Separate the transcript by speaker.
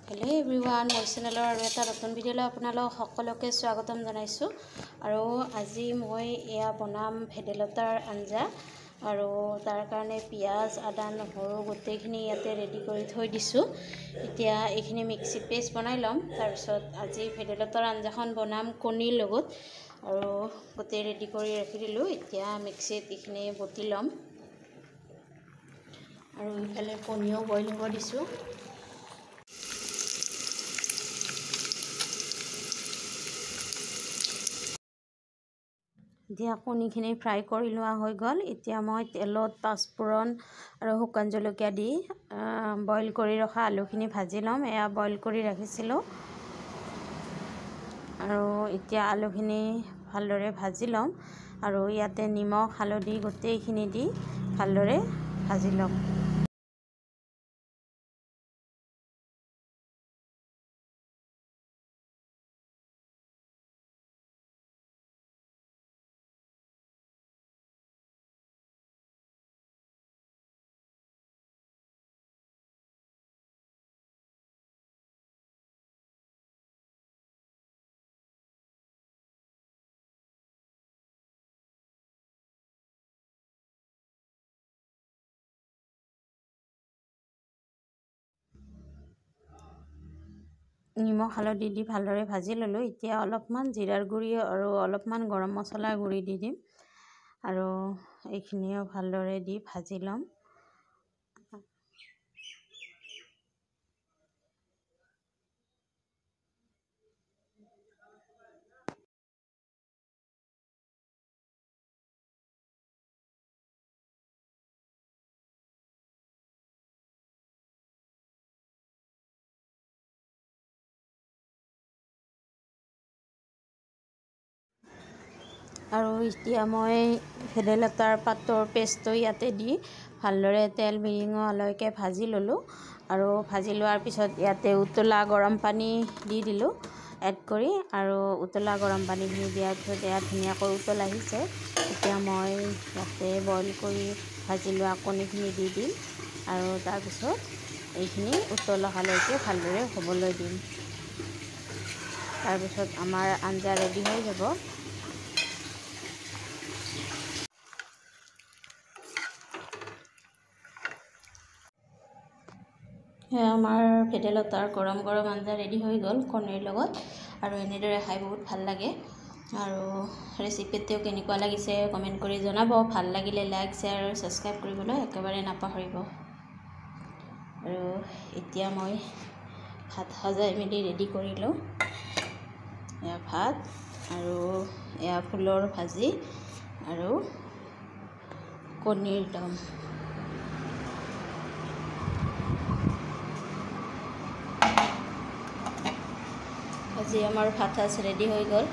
Speaker 1: hello everyone मोर चेनेलर और एटा नतुन video आपनालोक सकलोके स्वागतम जनाइछु आरो আজি মই एया बनाम भेदेलतार आंजा आरो तार कारणे पियाज आदा নহৰু गोटेखिनि याते रेडी करि थৈ दिसु इतिया एखिनि मिक्सी पेस्ट बनाइ लम तार पिছত আজি भेदेलतार आंजाखन बनाम कणिर लगत आरो गोटे रेडी करि राखि दिलु इतिया मिक्सीत एखिनि बति लम आरो इफाले कणिও बइल হ'ব दिसु दिया कणिखिनि फ्राई करि लोৱা হৈ গল এতিয়া মই তেলত পাঁচফোৰণ আৰু শুকান জলকীয়া দি বইল কৰি ৰখা আলুখিনি ভাজি লম এয়া বইল কৰি ৰাখিছিলো আৰু এতিয়া আলুখিনি ভালদৰে ভাজি লম আৰু ইয়াতে নিমখ হালধি গোটেইখিনি দি ভালদৰে ভাজি লম নিমখ হালধি দি ভালদৰে ভাজি ললো এতিয়া অলপমান জিৰাৰ গুৰি আৰু অলপমান গৰম মছলাৰ গুৰি দি দিম আৰু এইখিনিও ভালদৰে দি ভাজি লম আৰু এতিয়া মই ভেদাইলতাৰ পাতৰ পেষ্টটো ইয়াতে দি ভালদৰে তেল বিৰিঙালৈকে ভাজি ললো আৰু ভাজি লোৱাৰ পিছত ইয়াতে উতলা গৰম পানী দি দিলো এড কৰি আৰু উতলা গৰম পানীখিনি দিয়াৰ পিছত এয়া ধুনীয়াকৈ উতল আহিছে এতিয়া মই ইয়াতে বইল কৰি ভাজি লোৱা কণীখিনি দি দিম আৰু তাৰ পিছত এইখিনি উতল অহালৈকে ভালদৰে হ'বলৈ দিম তাৰ পিছত আমাৰ আঞ্জা ৰেডি হৈ যাব আমাৰ ভেদাইলতাৰ গৰম গৰম আঞ্জা ৰেডি হৈ গ'ল কণীৰ লগত আৰু এনেদৰে খাই বহুত ভাল লাগে আৰু ৰেচিপিটো কেনেকুৱা লাগিছে কমেন্ট কৰি জনাব ভাল লাগিলে লাইক শ্বেয়াৰ আৰু সাবস্ক্ৰাইব কৰিবলৈ একেবাৰে নাপাহৰিব আৰু এতিয়া মই ভাত সজাই মেলি ৰেডি কৰিলো এয়া ভাত আৰু এয়া ফুলৰ ভাজি আৰু কণীৰ দম আজি আমাৰ ভাত ৰেডি হৈ গ'ল